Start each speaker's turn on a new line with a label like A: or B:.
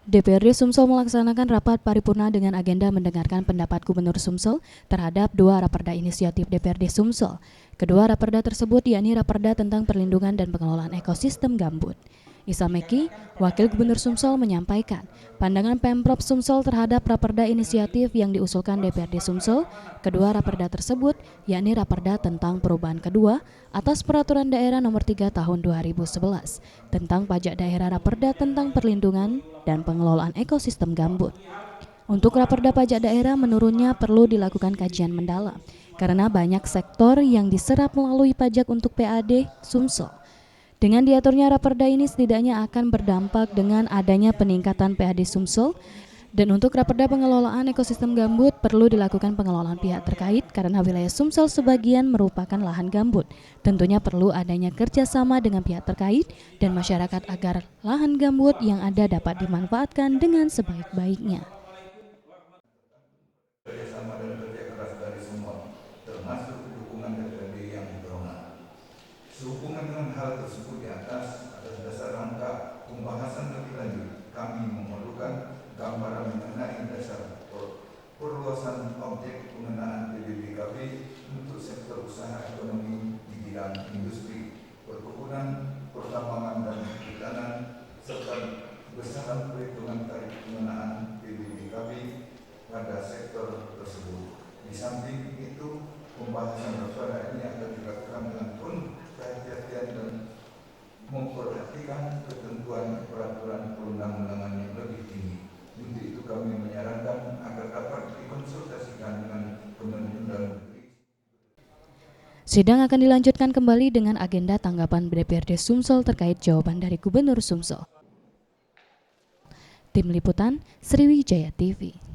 A: DPRD Sumsel melaksanakan rapat paripurna dengan agenda mendengarkan pendapat Gubernur Sumsel terhadap dua raperda inisiatif DPRD Sumsel. Kedua raperda tersebut yakni raperda tentang perlindungan dan pengelolaan ekosistem gambut. Isa Meki, Wakil Gubernur Sumsel menyampaikan pandangan Pemprov Sumsel terhadap raperda inisiatif yang diusulkan DPRD Sumsel. Kedua raperda tersebut yakni raperda tentang perubahan kedua atas Peraturan Daerah Nomor 3 Tahun 2011 tentang pajak daerah, raperda tentang perlindungan dan pengelolaan ekosistem gambut. Untuk raperda pajak daerah menurutnya perlu dilakukan kajian mendalam karena banyak sektor yang diserap melalui pajak untuk PAD Sumsel. Dengan diaturnya raperda ini setidaknya akan berdampak dengan adanya peningkatan PAD Sumsel. Dan untuk raperda pengelolaan ekosistem gambut perlu dilakukan pengelolaan pihak terkait karena wilayah Sumsel sebagian merupakan lahan gambut. Tentunya perlu adanya kerjasama dengan pihak terkait dan masyarakat agar lahan gambut yang ada dapat dimanfaatkan dengan sebaik-baiknya.
B: Kerjasama dan kerja keras dari semua, termasuk dukungan DPRD yang berwenang. Sehubungan dengan hal tersebut di atas dasar rangka pembahasan lebih lanjut, kami memerlukan gambaran mengenai dasar perluasan objek pengenaan PBBKB untuk sektor usaha ekonomi di bidang industri, perkebunan, pertambangan dan perikanan, serta besaran perhitungan tarif pengenaan PBBKB pada sektor tersebut. Di samping itu, pembahasan raperda ini akan dilakukan dengan penuh kehati-hatian dan memperhatikan ketentuan peraturan perundang-undangan yang lebih tinggi. Untuk itu kami menyarankan agar dapat dikonsultasikan dengan Kementerian Dalam Negeri.
A: Sidang akan dilanjutkan kembali dengan agenda tanggapan DPRD Sumsel terkait jawaban dari Gubernur Sumsel. Tim Liputan, Sriwijaya TV.